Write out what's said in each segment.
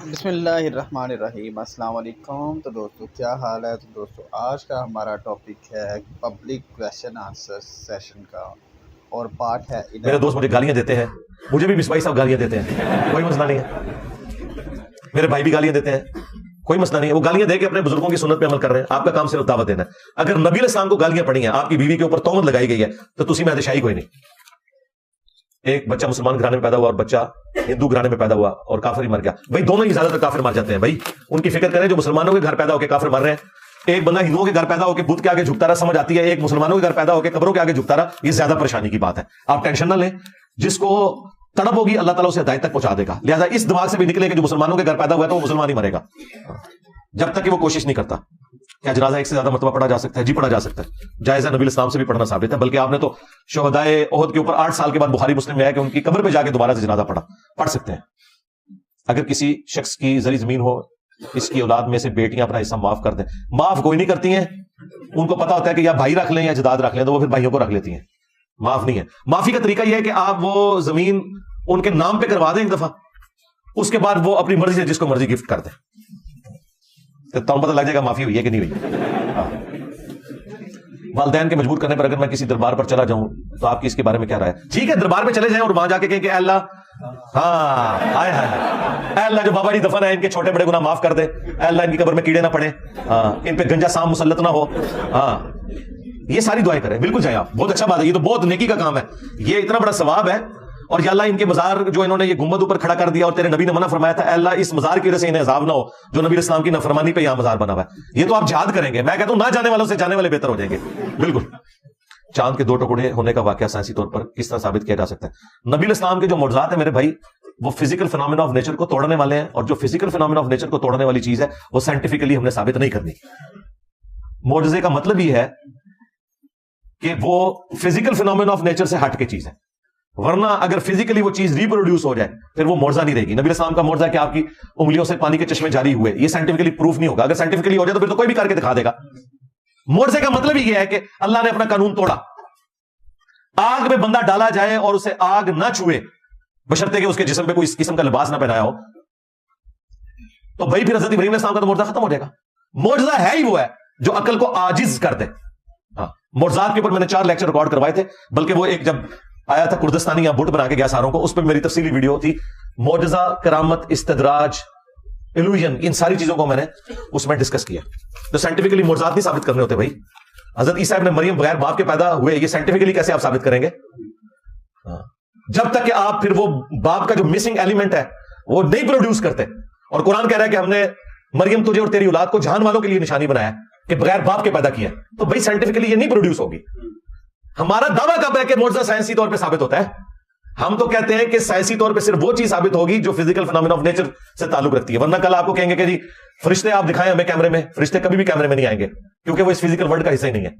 بسم اللہ الرحمن الرحیم۔ السلام علیکم۔ تو دوستو کیا حال ہے؟ تو دوستو آج کا ہمارا ٹاپک ہے پبلک کویشچن آنسر سیشن کا، اور پارٹ ہے میرے دوست مجھے گالیاں دیتے ہیں، مجھے بھی مصباحی صاحب گالیاں دیتے ہیں، کوئی مسئلہ نہیں ہے، میرے بھائی بھی گالیاں دیتے ہیں، کوئی مسئلہ نہیں ہے، وہ گالیاں دے کے اپنے بزرگوں کی سنت پہ عمل کر رہے ہیں، آپ کا کام صرف دعوت دینا ہے۔ اگر نبی علیہ السلام کو گالیاں پڑی ہیں، آپ کی بیوی کے اوپر تہمت لگائی گئی ہے، تو تسی میں شاہی کوئی نہیں۔ ایک بچہ مسلمان گھرانے میں پیدا ہوا اور بچہ ہندو گھرانے میں پیدا ہوا اور کافر ہی مر گیا، بھائی دونوں ہی زیادہ تر کافر مر جاتے ہیں۔ بھائی ان کی فکر کریں جو مسلمانوں کے گھر پیدا ہو کے کافر مر رہے ہیں، ایک بندہ ہندوؤں کے گھر پیدا ہو کے بت کے آگے جھکتا رہا، سمجھ آتی ہے، ایک مسلمانوں کے گھر پیدا ہو کے قبروں کے آگے جھکتا رہا، یہ زیادہ پریشانی کی بات ہے۔ آپ ٹینشن نہ لیں، جس کو تڑپ ہوگی اللہ تعالیٰ اسے ہدایت تک پہنچا دے گا، لہٰذا اس دماغ سے بھی نکلے کہ جو مسلمانوں کے گھر پیدا ہوا ہے تو وہ مسلمان ہی مرے گا، جب تک کہ وہ کوشش نہیں کرتا۔ کیا جنازہ ایک سے زیادہ مرتبہ پڑھا جا سکتا ہے؟ جی پڑھا جا سکتا ہے، جائز ہے، نبی الاسلام سے بھی پڑھنا ثابت ہے، بلکہ آپ نے تو شہدائے احد کے اوپر 8 سال کے بعد بخاری مسلم میں ہے کہ ان کی قبر پہ جا کے دوبارہ سے جنازہ پڑھ سکتے ہیں۔ اگر کسی شخص کی زرعی زمین ہو، اس کی اولاد میں سے بیٹیاں اپنا حصہ معاف کر دیں، معاف کوئی نہیں کرتی ہیں، ان کو پتا ہوتا ہے کہ یا بھائی رکھ لیں یا جداد رکھ لیں، تو وہ پھر بھائیوں کو رکھ لیتی ہیں، معاف نہیں ہے۔ معافی کا طریقہ یہ ہے کہ آپ وہ زمین ان کے نام پہ کروا دیں ایک دفعہ، اس کے بعد وہ اپنی مرضی سے جس کو مرضی گفٹ کر دیں، تو پتہ لگ جائے گا معافی ہوئی ہے کہ نہیں ہوئی۔ والدین کے مجبور کرنے پر اگر میں کسی دربار پر چلا جاؤں تو آپ کی اس کے بارے میں کیا رائے ہے؟ ٹھیک ہے، دربار میں چلے جائیں اور وہاں جا کے کہیں کہ اے اللہ، اے اللہ جو بابا جی دفن ہے ان کے چھوٹے بڑے گناہ معاف کر دے، اے اللہ ان کی قبر میں کیڑے نہ پڑے، ان پہ گنجا سام مسلط نہ ہو، یہ ساری دعائیں کریں، بالکل جائیں آپ، بہت اچھا بات ہے، یہ تو بہت نیکی کا کام ہے، یہ اتنا بڑا ثواب ہے۔ اور یا اللہ ان کے مزار جو انہوں نے یہ گنبد اوپر کھڑا کر دیا اور تیرے نبی نے منع فرمایا تھا، اے اللہ اس مزار کی وجہ سے انہیں عذاب نہ ہو جو نبی اسلام کی نافرمانی پہ یہاں مزار بنا ہوا ہے۔ یہ تو آپ جہاد کریں گے، میں کہتا ہوں نہ جانے والوں سے جانے والے بہتر ہو جائیں گے، بالکل۔ چاند کے 2 ٹکڑے ہونے کا واقعہ سائنسی طور پر کس طرح ثابت کیا جا سکتا ہے؟ نبی الاسلام کے جو معجزات ہیں میرے بھائی، وہ فزیکل فینومینا آف نیچر کو توڑنے والے ہیں، اور جو فزیکل فینومینا آف نیچر کو توڑنے والی چیز ہے وہ سائنٹیفکلی ہم نے ثابت نہیں کرنی۔ معجزے کا مطلب یہ ہے کہ وہ فزیکل فینومینا آف نیچر سے ہٹ کے چیز ہے، ورنہ اگر فزیکلی وہ چیز ریپروڈیوس ہو جائے پھر وہ معجزہ نہیں رہے گی۔ نبی الاسلام کا معجزہ ہے کہ آپ کی انگلیوں سے پانی کے چشمے جاری ہوئے، یہ سائنٹیفکلی پروف نہیں ہوگا، اگر سائنٹیفکلی ہو جائے تو پھر تو کوئی بھی کر کے دکھا دے گا۔ معجزے کا مطلب یہ ہے کہ اللہ نے اپنا قانون توڑا، آگ میں بندہ ڈالا جائے اور اسے آگ نہ چھوئے بشرطے کہ اس کے جسم پہ کوئی اس قسم کا لباس نہ پہنایا ہو، تو بھائی پھر حضرت ابراہیم علیہ السلام کا تو معجزہ ختم ہو جائے گا۔ معجزہ ہے ہی وہ ہے جو عقل کو عاجز کر دے۔ معجزات کے اوپر میں نے 4 لیکچر ریکارڈ کروائے تھے، بلکہ وہ ایک جب آیا تھا کردستانی یا بٹ بنا کے گیا ساروں کو، اس پہ میری تفصیلی ویڈیو تھی، معجزہ، کرامت، استدراج، ایلوژن، ان ساری چیزوں کو میں نے اس میں ڈسکس کیا۔ تو سائنٹیفکلی معجزات نہیں ثابت کرنے ہوتے بھائی۔ حضرت عیسیٰ ابن مریم بغیر باپ کے پیدا ہوئے، یہ سائنٹیفکلی کیسے آپ ثابت کریں گے؟ جب تک کہ آپ پھر وہ باپ کا جو مسنگ ایلیمنٹ ہے وہ نہیں پروڈیوس کرتے۔ اور قرآن کہہ رہا ہے کہ ہم نے مریم تجھے اور تیری اولاد کو جہان والوں کے لیے نشانی بنایا کہ بغیر باپ کے پیدا کیا، تو بھائی سائنٹیفکلی یہ نہیں پروڈیوس ہوگی۔ ہمارا دعویٰ کب ہے کہ معجزہ سائنسی طور پہ ثابت ہوتا ہے؟ ہم تو کہتے ہیں کہ سائنسی طور پہ صرف وہ چیز ثابت ہوگی جو فزیکل فینومینا آف نیچر سے تعلق رکھتی ہے، ورنہ کل آپ کو کہیں گے کہ جی فرشتے آپ دکھائیں ہمیں کیمرے میں، فرشتے کبھی بھی کیمرے میں نہیں آئیں گے، کیونکہ وہ اس فزیکل ورلڈ کا حصہ ہی نہیں ہے۔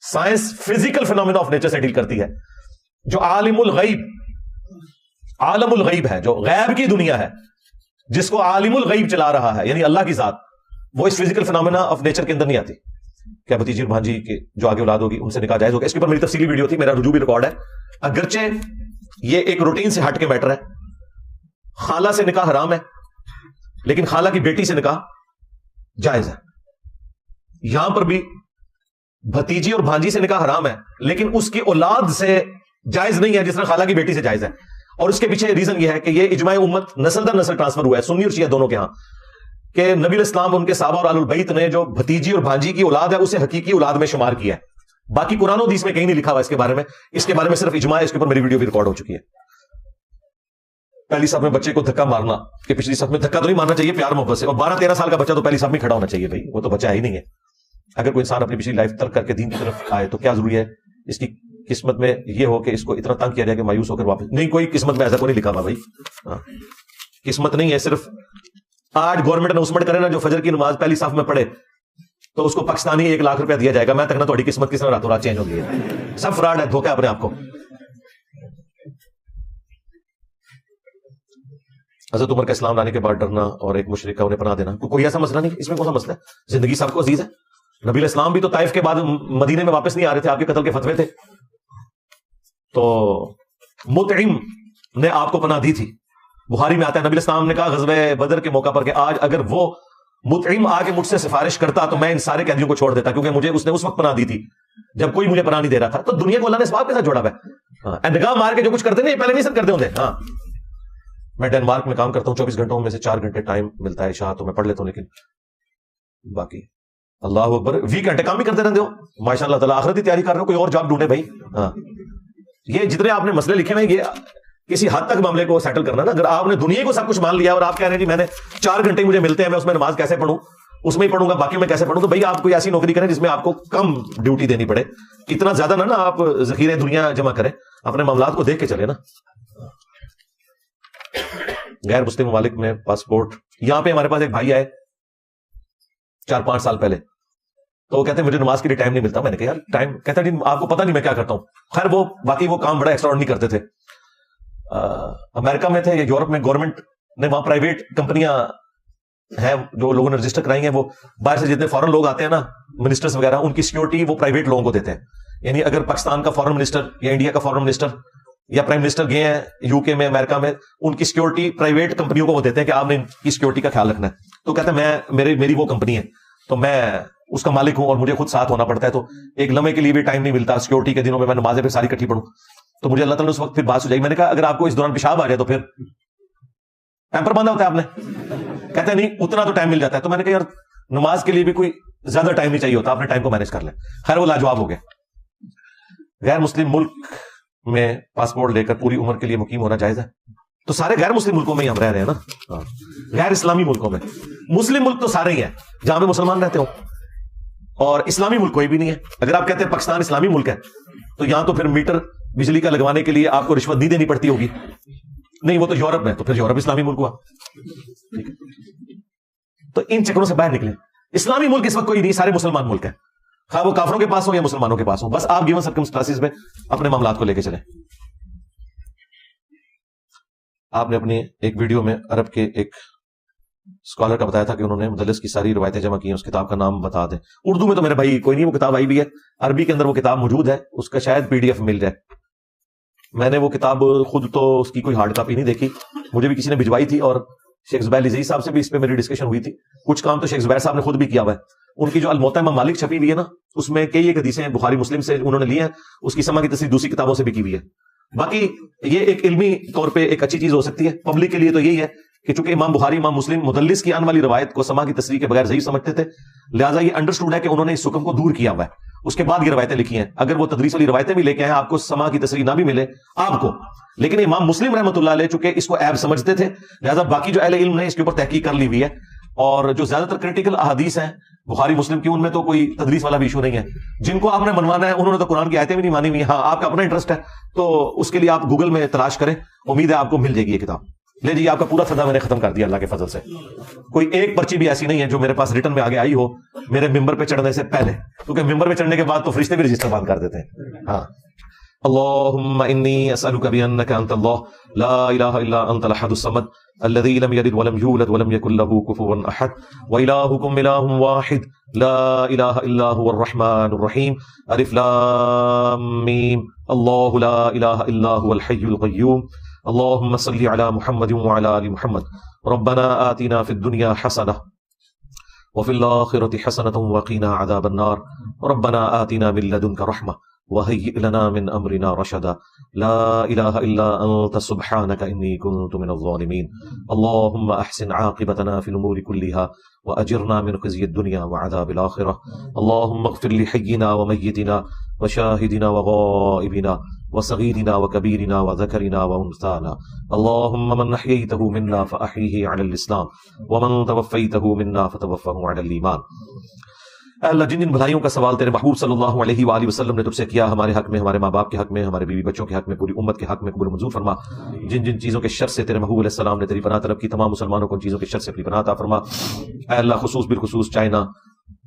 Science physical phenomena of nature سے ڈیل کرتی ہے۔ جو عالم الغیب ہے، جو غیب کی دنیا ہے، جس کو عالم الغیب چلا رہا ہے یعنی اللہ کی ذات، وہ اس فزیکل فینومینا آف نیچر کے اندر نہیں آتی۔ کیا بھتیجی اور بھانجی کے جو آگے اولاد ہوگی ان سے نکاح جائز ہوگا؟ اس کے اوپر میری تفصیلی ویڈیو تھی، میرا رجوع بھی ریکارڈ ہے۔ اگرچہ یہ ایک روٹین سے ہٹ کے میٹر ہے، خالہ سے نکاح حرام ہے لیکن خالہ کی بیٹی سے نکاح جائز ہے۔ یہاں پر بھی بھتیجی اور بھانجی سے نکاح حرام ہے لیکن اس کی اولاد سے جائز نہیں ہے جس طرح خالہ کی بیٹی سے جائز ہے۔ اور اس کے پیچھے ریزن یہ ہے کہ یہ اجماع امت نسل در نسل ٹرانسفر ہوا ہے، سنی اور شیعہ دونوں کے ہاں، کہ نبی علیہ السلام ان کے صحابہ اور اہل البیت نے جو بھتیجی اور بھانجی کی اولاد ہے اسے حقیقی اولاد میں شمار کیا ہے۔ باقی قرآن و حدیث میں کہیں نہیں لکھا ہوا اس کے بارے میں، اس کے بارے میں صرف اجماع ہے، اس کے اوپر میری ویڈیو بھی ریکارڈ ہو چکی ہے۔ پہلی صف میں بچے کو دھکا مارنا، کہ پچھلی صف میں دھکا تو نہیں مارنا چاہیے پیار محبت سے، اور 12-13 سال کا بچہ تو پہلی صف میں کھڑا ہونا چاہیے بھائی، وہ تو بچہ ہی نہیں ہے۔ اگر کوئی انسان اپنی پچھلی لائف ترک کر کے دین کی طرف آئے تو کیا ضروری ہے اس کی قسمت میں یہ ہو کہ اس کو اتنا تنگ کیا جائے کہ مایوس ہو کر واپس؟ نہیں، کوئی قسمت میں ایسا کوئی نہیں لکھا ہوا بھائی، قسمت نہیں ہے۔ صرف آج گورنمنٹ اناؤنسمنٹ کرے نا جو فجر کی نماز پہلی صف میں پڑھے تو اس کو پاکستانی 1 لاکھ روپیہ دیا جائے گا، میں تک نہ تھوڑی قسمت کس طرح راتوں رات چینج ہو گئی ہے، سب فراڈ ہے، دھوکا ہے اپنے آپ کو۔ حضرت عمر کا اسلام لانے کے بعد ڈرنا اور ایک مشرک کا انہیں پناہ دینا، کوئی ایسا مسئلہ نہیں، اس میں کون سا مسئلہ ہے؟ زندگی سب کو عزیز ہے۔ نبی علیہ السلام بھی تو طائف کے بعد مدینے میں واپس نہیں آ رہے تھے، آپ کے قتل کے فتوے تھے، تو مطعم نے آپ کو پناہ دی تھی، بخاری میں آتا ہے نبی السلام نے کہا غزوہ بدر کے موقع پر کہ آج اگر وہ مطعم آ کے مجھ سے سفارش کرتا تو میں ان سارے قیدیوں کو چھوڑ دیتا، کیونکہ مجھے اس نے اس وقت پناہ دی تھی جب کوئی مجھے پناہ نہیں دے رہا تھا. تو دنیا کو اللہ نے اسباب کے ساتھ جوڑا ہوا ہے. نگاہ مار کے جو کچھ کرتے نہیں پہلے نہیں سب کرتے ہوتے. ہاں میں ڈینمارک میں کام کرتا ہوں، 24 گھنٹوں میں سے 4 گھنٹے ٹائم ملتا ہے عشاء تو میں پڑھ لیتا ہوں، لیکن باقی اللہ اکبر 20 گھنٹے کام بھی کرتے رہتے ہو. ماشاء اللہ تعالیٰ آخرت کی تیاری کر رہے ہو، کوئی اور جاب ڈھونڈے بھائی. ہاں یہ جتنے آپ نے مسئلے لکھے ہوئے یہ کسی حد تک معاملے کو سیٹل کرنا نا. اگر آپ نے دنیا کو سب کچھ مان لیا اور آپ کہہ رہے ہیں جی میں نے 4 گھنٹے مجھے ملتے ہیں میں اس میں نماز کیسے پڑھوں، اس میں ہی پڑھوں گا باقی میں کیسے پڑھوں، تو بھائی آپ کوئی ایسی نوکری کریں جس میں آپ کو کم ڈیوٹی دینی پڑے. اتنا زیادہ نا آپ ذخیرے دنیا جمع کریں، اپنے معاملات کو دیکھ کے چلے نا. غیر مسلم ممالک میں پاسپورٹ، یہاں پہ ہمارے پاس ایک بھائی آئے 4-5 سال پہلے، تو وہ کہتے ہیں مجھے نماز کے لیے ٹائم نہیں ملتا. میں نے کہا یار ٹائم، کہتا ہے آپ کو پتہ نہیں میں کیا کرتا ہوں. خیر وہ باقی وہ کام بڑا ایکسٹراڈنری کرتے تھے. امریکہ میں تھے یا یورپ میں، گورنمنٹ نے وہاں پرائیویٹ کمپنیاں ہیں جو لوگوں نے رجسٹر کرائی ہیں، وہ باہر سے جتنے فورن لوگ آتے ہیں نا منسٹرز وغیرہ، ان کی سیکورٹی وہ پرائیویٹ لوگوں کو دیتے ہیں. یعنی اگر پاکستان کا فورن منسٹر یا انڈیا کا فورن منسٹر یا پرائم منسٹر گئے ہیں یو کے میں، امریکہ میں، ان کی سیکورٹی پرائیویٹ کمپنیوں کو وہ دیتے ہیں کہ آپ نے ان کی سیکورٹی کا خیال رکھنا ہے. تو کہتے ہیں میری وہ کمپنی ہے تو میں اس کا مالک ہوں اور مجھے خود ساتھ ہونا پڑتا ہے، تو ایک لمحے کے لیے بھی ٹائم نہیں ملتا. سیکورٹی کے دنوں میں میں نمازیں پھر ساری کٹھی پڑھوں تو مجھے اللہ تعالیٰ نے اس وقت پھر بات سجائی. میں نے کہا اگر آپ کو اس دوران پیشاب آ جائے تو پھر ٹیمپر باندھا ہوتا ہے آپ نے؟ کہتے ہیں نہیں اتنا تو ٹائم مل جاتا ہے. تو میں نے کہا یار نماز کے لیے بھی کوئی زیادہ ٹائم نہیں چاہیے ہوتا، اپنے ٹائم کو مینج کر لیں. خیر وہ لاجواب ہو گئے. غیر مسلم ملک میں پاسپورٹ لے کر پوری عمر کے لیے مقیم ہونا جائز ہے؟ تو سارے غیر مسلم ملکوں میں ہی ہم رہ رہے ہیں نا، غیر اسلامی ملکوں میں. مسلم ملک تو سارے ہی ہیں جہاں پہ مسلمان رہتے ہوں، اور اسلامی ملک کوئی بھی نہیں ہے. اگر آپ کہتے ہیں پاکستان اسلامی ملک ہے تو یہاں تو پھر میٹر بجلی کا لگوانے کے لیے آپ کو رشوت نہیں دینی پڑتی ہوگی. نہیں وہ تو یورپ میں، تو پھر یورپ اسلامی ملک ہوا. تو ان چکروں سے باہر نکلیں. اسلامی ملک اس وقت کوئی نہیں، سارے مسلمان ملک ہیں، خواہ وہ کافروں کے پاس ہو یا مسلمانوں کے پاس ہو. بس آپ گیون سرکمسٹانسز میں اپنے معاملات کو لے کے چلیں. آپ نے اپنی ایک ویڈیو میں عرب کے ایک اسکالر کا بتایا تھا کہ انہوں نے مدلس کی ساری روایتیں جمع کی ہیں. اس کتاب کا نام بتا دیں. اردو میں تو میرے بھائی کوئی نہیں، وہ کتاب آئی بھی ہے، عربی کے اندر وہ کتاب موجود ہے، اس کا شاید PDF مل جائے. میں نے وہ کتاب خود تو اس کی کوئی ہارڈ کاپی نہیں دیکھی، مجھے بھی کسی نے بھجوائی تھی، اور شیخ زبیر عزیز صاحب سے بھی اس پہ میری ڈسکشن ہوئی تھی. کچھ کام تو شیخ زبیر صاحب نے خود بھی کیا ہوا ہے. ان کی جو الموطا ممالک چھپی ہوئی ہے نا، اس میں کئی ایک حدیثیں بخاری مسلم سے انہوں نے لی ہیں، اس کی سما کی تصریح دوسری کتابوں سے بھی کی ہوئی ہے. باقی یہ ایک علمی طور پہ ایک اچھی چیز ہو سکتی ہے. پبلک کے لیے تو یہی ہے کہ چونکہ امام بخاری امام مسلم مدلس کی آنے والی روایت کو سما کی تصریح کے بغیر ضعیف سمجھتے تھے، لہٰذا یہ انڈرسٹوڈ ہے کہ انہوں نے اس حکم کو دور کیا ہوا ہے. اس کے بعد یہ روایتیں لکھی ہیں. اگر وہ تدریس والی روایتیں بھی لے کے آئے آپ کو سما کی تصریح نہ بھی ملے آپ کو، لیکن امام مسلم رحمۃ اللہ علیہ چونکہ اس کو عیب سمجھتے تھے، لہٰذا باقی جو اہل علم نے اس کے اوپر تحقیق کر لی ہوئی ہے. اور جو زیادہ تر کریٹیکل احادیث ہیں بخاری مسلم کی، ان میں تو کوئی تدریس والا بھی ایشو نہیں ہے. جن کو آپ نے منوانا ہے انہوں نے تو قرآن کی آیتیں بھی نہیں مانی ہوئی. ہاں آپ کا اپنا انٹرسٹ ہے تو اس کے لیے آپ گوگل میں تلاش کریں، امید ہے آپ کو مل جائے گی یہ کتاب. لے جی آپ کا پورا سدا میں نے ختم کر دیا اللہ کے فضل سے. کوئی ایک پرچی بھی ایسی نہیں ہے جو میرے پاس ریٹن میں آگے آئی ہو میرے ممبر پہ چڑھنے سے پہلے، کیونکہ ممبر پہ چڑھنے کے بعد تو فرشتے بھی رجسٹر بند کر دیتے ہیں. ہاں اللهم إني أسألك بأنك أنت الله لا إله إلا أنت الأحد الصمد الذي لم يلد ولم يولد ولم يكن له كفوا أحد وإلهكم إله واحد لا إله إلا هو الرحمن الرحيم ألف لام ميم الله لا إله إلا هو الحي القيوم اللهم صل على محمد وعلى آل محمد ربنا آتنا في الدنيا حسنة وفي الآخرة حسنة وقنا عذاب النار ربنا آتنا من لدنك رحمة وهيئ لنا من أمرنا رشدا لا إله إلا أنت سبحانك إني كنت من الظالمين اللهم أحسن عاقبتنا في الأمور كلها وأجرنا من خزي الدنيا وعذاب الآخرة اللهم اغفر لحينا وميتنا وشاهدنا وغائبنا وصغيرنا وكبيرنا وذكرنا وأنثانا اللهم من أحييته منا فأحيه على الإسلام ومن توفيته منا فتوفه على الإيمان. اے اللہ جن جن بھلائیوں کا سوال تیرے محبوب صلی اللہ علیہ وآلہ وسلم نے تجھ سے کیا، ہمارے حق میں، ہمارے ماں باپ کے حق میں، ہمارے بیوی بچوں کے حق میں، پوری امت کے حق میں قبول منظور فرما. جن جن چیزوں کے شر سے تیرے محبوب علیہ السلام نے تیری پناہ طلب کی، تمام مسلمانوں کو ان چیزوں کے شر سے اپنی پناہ عطا فرما. اے اللہ خصوص بالخصوص چائنا،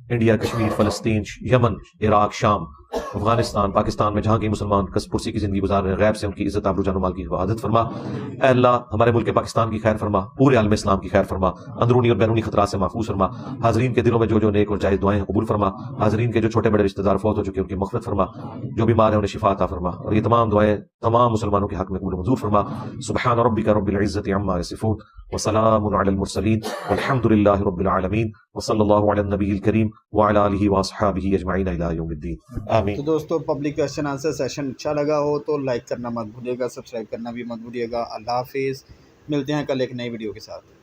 انڈیا، کشمیر، فلسطین، یمن، عراق، شام افغانستان پاکستان میں جہاں کی مسلمان کس پرسی کی زندگی گزار رہے ہیں، غیب سے ان کی عزت آبرو جان و مال کی حفاظت فرما۔ اے اللہ ہمارے ملک پاکستان کی خیر فرما، پورے عالم اسلام کی خیر فرما، اندرونی اور بیرونی خطرات سے محفوظ فرما۔ حاضرین کے دلوں میں جو نیک اور جائز دعائیں ہیں قبول فرما۔ حاضرین کے جو چھوٹے بڑے رشتہ دار فوت ہو چکے ان کی مغفرت فرما، جو بیمار ہیں انہیں شفا عطا فرما، اور یہ تمام دعائیں تمام مسلمانوں کے حق میں قبول و منظور فرما۔ سبحان ربک رب العزت عما یصفون وسلام علی المرسلین والحمد للہ رب العالمین وصلی اللہ علی النبی الکریم وعلی آلہ واصحابہ اجمعین الی یوم الدین آمین۔ تو دوستو پبلک کویشچن آنسر سیشن اچھا لگا ہو تو لائک کرنا مت بھولیے گا، سبسکرائب کرنا بھی مت بھولیے گا۔ اللہ حافظ، ملتے ہیں کل ایک نئی ویڈیو کے ساتھ۔